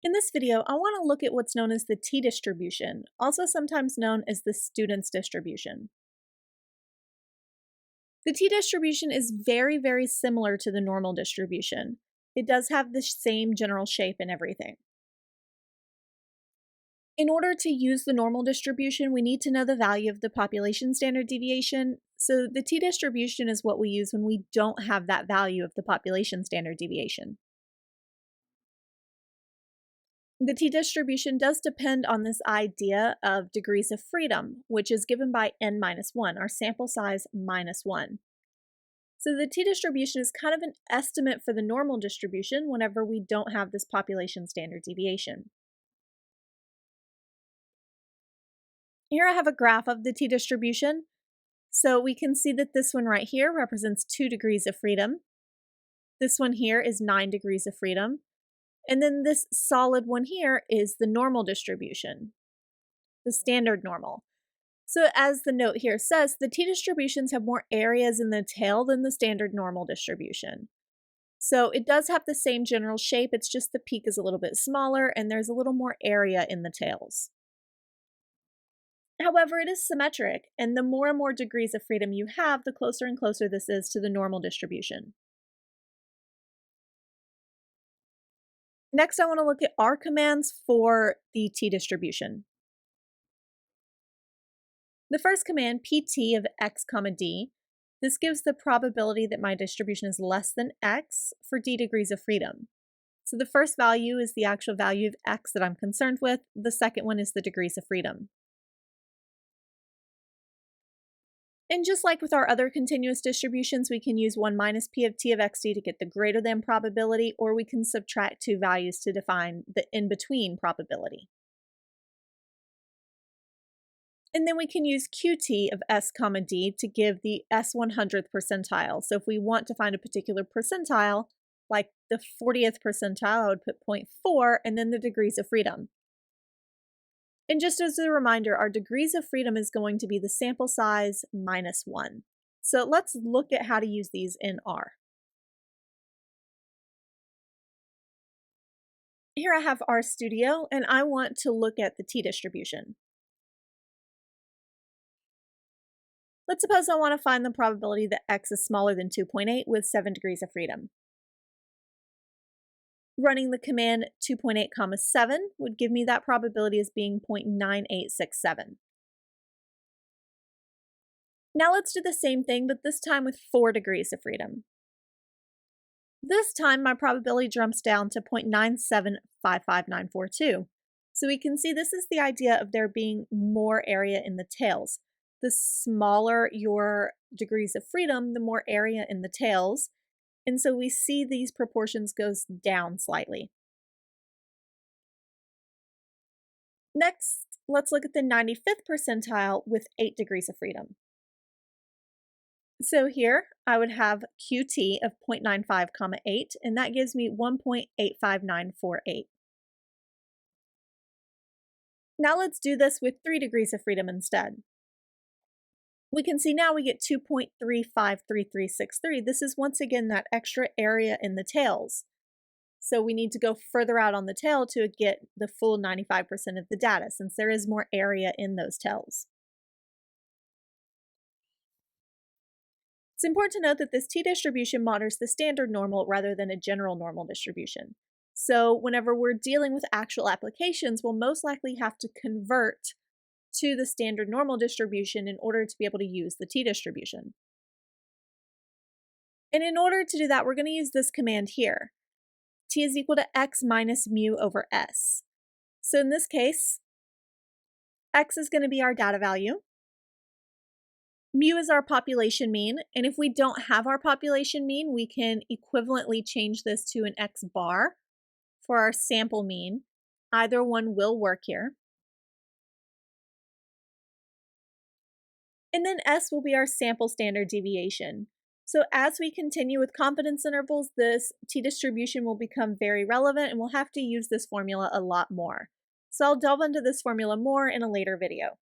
In this video, I want to look at what's known as the t-distribution, also sometimes known as the student's distribution. The t-distribution is very similar to the normal distribution. It does have the same general shape and everything. In order to use the normal distribution, we need to know the value of the population standard deviation. So the t-distribution is what we use when we don't have that value of the population standard deviation. The t-distribution does depend on this idea of degrees of freedom, which is given by n-1, our sample size minus 1. So the t-distribution is kind of an estimate for the normal distribution whenever we don't have this population standard deviation. Here I have a graph of the t-distribution. So we can see that this one right here represents 2 degrees of freedom. This one here is 9 degrees of freedom. And then this solid one here is the normal distribution, the standard normal. So as the note here says, the t-distributions have more areas in the tail than the standard normal distribution. So it does have the same general shape, it's just the peak is a little bit smaller and there's a little more area in the tails. However, it is symmetric, and the more and more degrees of freedom you have, the closer and closer this is to the normal distribution. Next, I want to look at our commands for the t-distribution. The first command, pt of x comma d, this gives the probability that my distribution is less than x for d degrees of freedom. So the first value is the actual value of x that I'm concerned with. The second one is the degrees of freedom. And just like with our other continuous distributions, we can use 1 minus p of t of xd to get the greater than probability, or we can subtract 2 values to define the in-between probability. And then we can use qt of s comma d to give the s100th percentile. So if we want to find a particular percentile, like the 40th percentile, I would put 0.4 and then the degrees of freedom. And just as a reminder, our degrees of freedom is going to be the sample size minus 1. So let's look at how to use these in R. Here I have RStudio, and I want to look at the t-distribution. Let's suppose I want to find the probability that x is smaller than 2.8 with 7 degrees of freedom. Running the command 2.8, 7 would give me that probability as being 0.9867. Now let's do the same thing, but this time with 4 degrees of freedom. This time my probability jumps down to 0.9755942. So we can see this is the idea of there being more area in the tails. The smaller your degrees of freedom, the more area in the tails. And so we see these proportions goes down slightly. Next, let's look at the 95th percentile with 8 degrees of freedom. So here I would have qt of 0.95, 8, and that gives me 1.85948. Now let's do this with 3 degrees of freedom instead. We can see now we get 2.353363. This is once again that extra area in the tails. So we need to go further out on the tail to get the full 95% of the data, since there is more area in those tails. It's important to note that this t-distribution monitors the standard normal rather than a general normal distribution. So whenever we're dealing with actual applications, we'll most likely have to convert to the standard normal distribution in order to be able to use the t-distribution. And in order to do that, we're going to use this command here. T is equal to x minus mu over s. So in this case, x is going to be our data value. Mu is our population mean, and if we don't have our population mean, we can equivalently change this to an x bar for our sample mean. Either one will work here. And then S will be our sample standard deviation. So as we continue with confidence intervals, this t-distribution will become very relevant and we'll have to use this formula a lot more. So I'll delve into this formula more in a later video.